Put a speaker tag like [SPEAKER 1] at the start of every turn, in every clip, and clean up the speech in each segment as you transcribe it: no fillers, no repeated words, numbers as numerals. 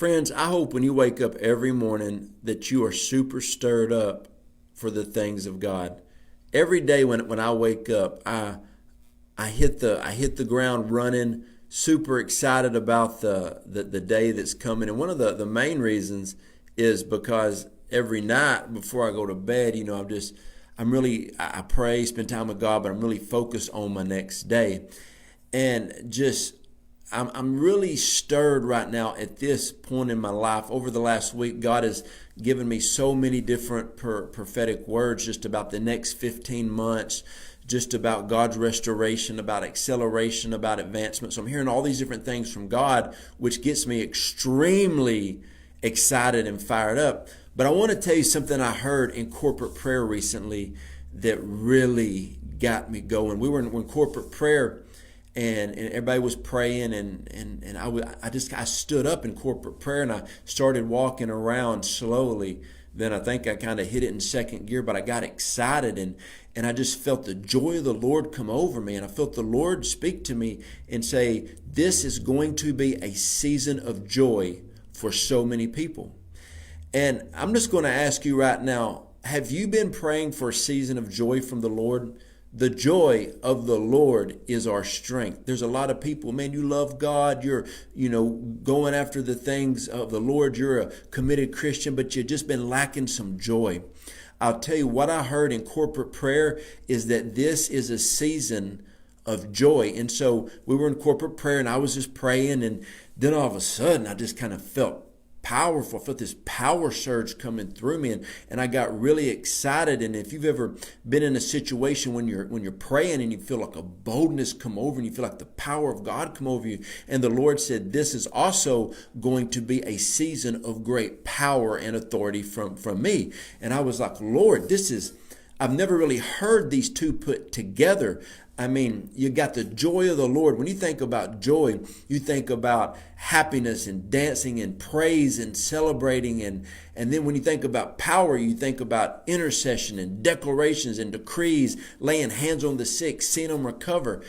[SPEAKER 1] Friends, I hope when you wake up every morning that you are super stirred up for the things of God. Every day when I wake up, I hit the ground running, super excited about the day that's coming. And one of the main reasons is because every night before I go to bed, I pray, spend time with God, but I'm really focused on my next day. And just I'm really stirred right now at this point in my life. Over the last week, God has given me so many different prophetic words just about the next 15 months, just about God's restoration, about acceleration, about advancement. So I'm hearing all these different things from God, which gets me extremely excited and fired up. But I want to tell you something I heard in corporate prayer recently that really got me going. We were in corporate prayer, and everybody was praying, and I stood up in corporate prayer, and I started walking around slowly. Then I think I kind of hit it in second gear, but I got excited, and I just felt the joy of the Lord come over me, and I felt the Lord speak to me and say, this is going to be a season of joy for so many people. And I'm just going to ask you right now, have you been praying for a season of joy from the Lord? The joy of the Lord is our strength. There's a lot of people, man, you love God, you're, going after the things of the Lord, you're a committed Christian, but you've just been lacking some joy. I'll tell you what I heard in corporate prayer is that this is a season of joy. And so we were in corporate prayer, and I was just praying, and then all of a sudden I just kind of felt powerful. I felt this power surge coming through me, and I got really excited. And if you've ever been in a situation when you're praying and you feel like a boldness come over, and you feel like the power of God come over you, and the Lord said this is also going to be a season of great power and authority from me. And I was like, Lord, I've never really heard these two put together. I mean, you got the joy of the Lord. When you think about joy, you think about happiness and dancing and praise and celebrating. And then when you think about power, you think about intercession and declarations and decrees, laying hands on the sick, seeing them recover.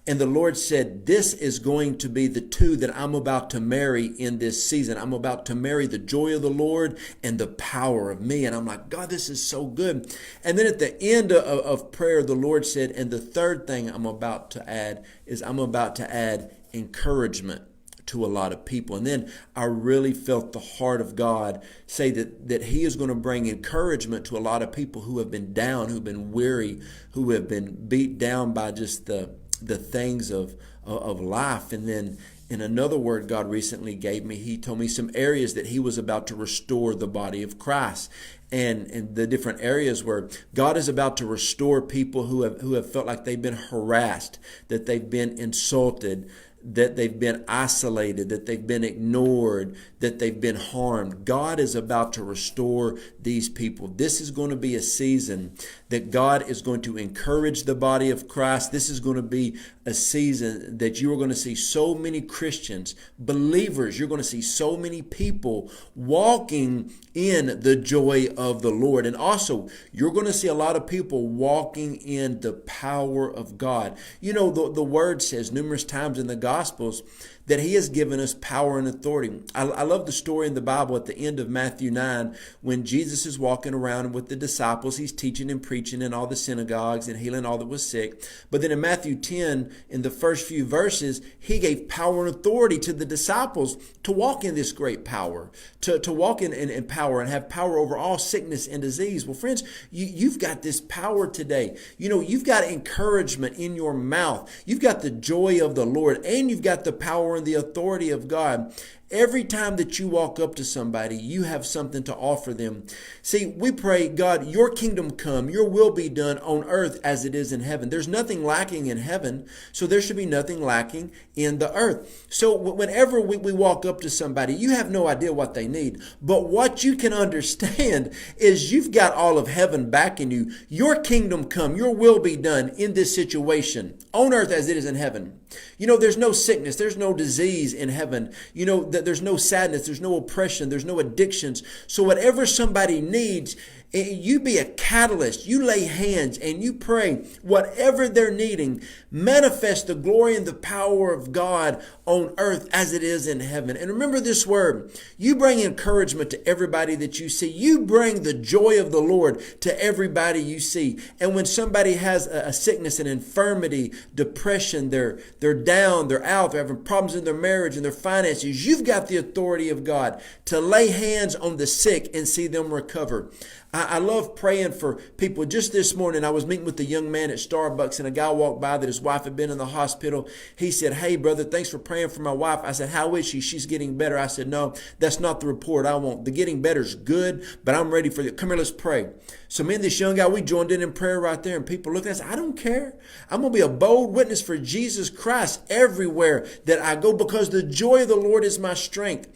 [SPEAKER 1] And the Lord said, this is going to be the two that I'm about to marry in this season. I'm about to marry the joy of the Lord and the power of me. And I'm like, God, this is so good. And then at the end of prayer, the Lord said, and the third thing I'm about to add is I'm about to add encouragement to a lot of people. And then I really felt the heart of God say that He is going to bring encouragement to a lot of people who have been down, who've been weary, who have been beat down by just the things of life. And then in another word God recently gave me, He told me some areas that He was about to restore the body of Christ, and the different areas where God is about to restore people who have felt like they've been harassed, that they've been insulted, that they've been isolated, that they've been ignored, that they've been harmed. God is about to restore these people. This is going to be a season that God is going to encourage the body of Christ. This is going to be a season that you are going to see so many Christians, believers, you're going to see so many people walking in the joy of the Lord. And also, you're going to see a lot of people walking in the power of God. You know, the word says numerous times in the Gospels that He has given us power and authority. I love the story in the Bible at the end of Matthew 9 when Jesus is walking around with the disciples. He's teaching and preaching in all the synagogues and healing all that was sick. But then in Matthew 10, in the first few verses, He gave power and authority to the disciples to walk in this great power, to walk in power and have power over all sickness and disease. Well, friends, you've got this power today. You know, you've got encouragement in your mouth. You've got the joy of the Lord, and you've got the power and the authority of God. Every time that you walk up to somebody, you have something to offer them. See, we pray, God, your kingdom come, your will be done on earth as it is in heaven. There's nothing lacking in heaven, so there should be nothing lacking in the earth. So whenever we walk up to somebody, you have no idea what they need. But what you can understand is you've got all of heaven backing you. Your kingdom come, your will be done in this situation on earth as it is in heaven. You know, there's no sickness, there's no disease in heaven. You know, there's no sadness, there's no oppression, there's no addictions. So whatever somebody needs, You be a catalyst. You lay hands and you pray whatever they're needing. Manifest the glory and the power of God on earth as it is in heaven. And remember this word. You bring encouragement to everybody that you see. You bring the joy of the Lord to everybody you see. And when somebody has a sickness, an infirmity, depression, they're down, they're out, they're having problems in their marriage and their finances, you've got the authority of God to lay hands on the sick and see them recover. I love praying for people. Just this morning, I was meeting with a young man at Starbucks, and a guy walked by that his wife had been in the hospital. He said, "Hey, brother, thanks for praying for my wife." I said, "How is she?" "She's getting better." I said, "No, that's not the report I want. The getting better is good, but I'm ready for it. Come here, let's pray." So me and this young guy, we joined in prayer right there, and people looking at us. I don't care. I'm going to be a bold witness for Jesus Christ everywhere that I go, because the joy of the Lord is my strength.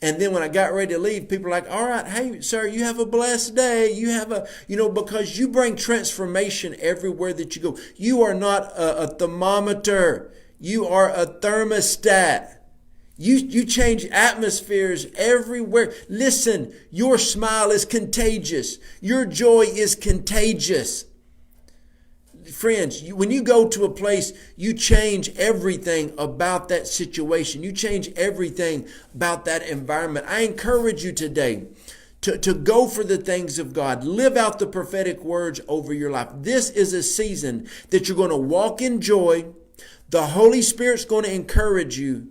[SPEAKER 1] And then when I got ready to leave, people were like, "All right, hey, sir, you have a blessed day. You have because you bring transformation everywhere that you go. You are not a thermometer. You are a thermostat. You change atmospheres everywhere. Listen, your smile is contagious. Your joy is contagious. Friends, when you go to a place, you change everything about that situation. You change everything about that environment. I encourage you today to go for the things of God. Live out the prophetic words over your life. This is a season that you're going to walk in joy. The Holy Spirit's going to encourage you.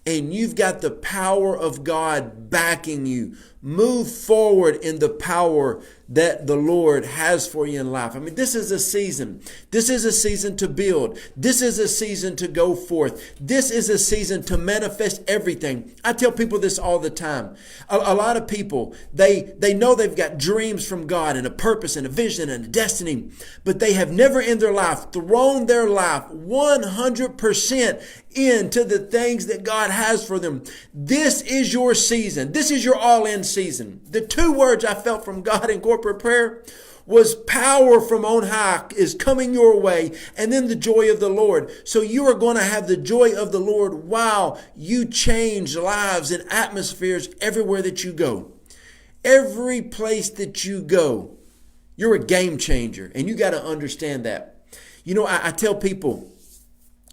[SPEAKER 1] And you've got the power of God backing you. Move forward in the power that the Lord has for you in life. I mean, this is a season. This is a season to build. This is a season to go forth. This is a season to manifest everything. I tell people this all the time. A lot of people, they know they've got dreams from God and a purpose and a vision and a destiny, but they have never in their life thrown their life 100% into the things that God has for them. This is your season. This is your all-in season. The two words I felt from God in corporate prayer was power from on high is coming your way, and then the joy of the Lord. So you are going to have the joy of the Lord while you change lives and atmospheres everywhere that you go. Every place that you go, you're a game changer, and you got to understand that. I tell people,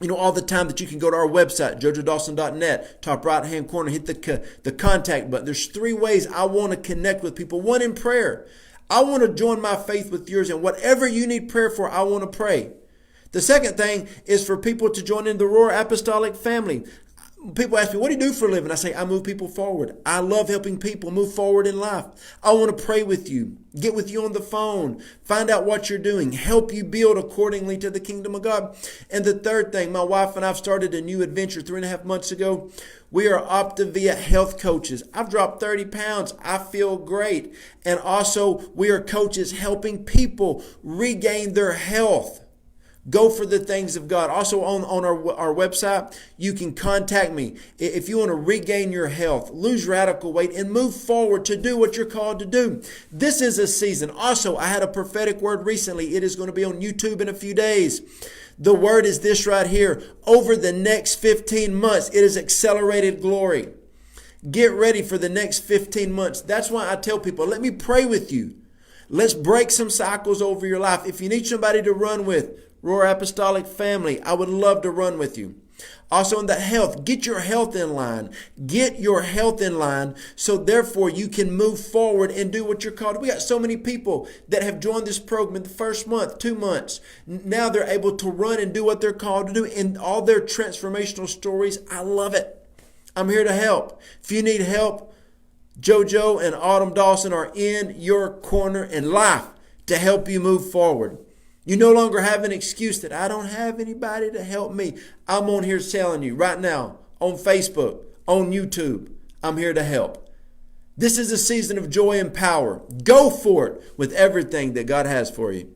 [SPEAKER 1] all the time that you can go to our website, jojodawson.net, top right-hand corner, hit the contact button. There's 3 ways I want to connect with people. 1, in prayer. I want to join my faith with yours, and whatever you need prayer for, I want to pray. The second thing is for people to join in the Roar Apostolic family. People ask me, "What do you do for a living?" I say, "I move people forward." I love helping people move forward in life. I want to pray with you, get with you on the phone, find out what you're doing, help you build accordingly to the kingdom of God. And the third thing, my wife and I have started a new adventure 3.5 months ago. We are Optavia health coaches. I've dropped 30 pounds. I feel great. And also, we are coaches helping people regain their health. Go for the things of God. Also on our website, you can contact me if you want to regain your health, lose radical weight, and move forward to do what you're called to do. This is a season. Also, I had a prophetic word recently. It is going to be on YouTube in a few days. The word is this right here. Over the next 15 months, it is accelerated glory. Get ready for the next 15 months. That's why I tell people, let me pray with you. Let's break some cycles over your life. If you need somebody to run with, Roar Apostolic family, I would love to run with you. Also in the health, get your health in line. Get your health in line so therefore you can move forward and do what you're called. We got so many people that have joined this program in the first month, 2 months. Now they're able to run and do what they're called to do in all their transformational stories. I love it. I'm here to help. If you need help, JoJo and Autumn Dawson are in your corner in life to help you move forward. You no longer have an excuse that I don't have anybody to help me. I'm on here telling you right now on Facebook, on YouTube, I'm here to help. This is a season of joy and power. Go for it with everything that God has for you.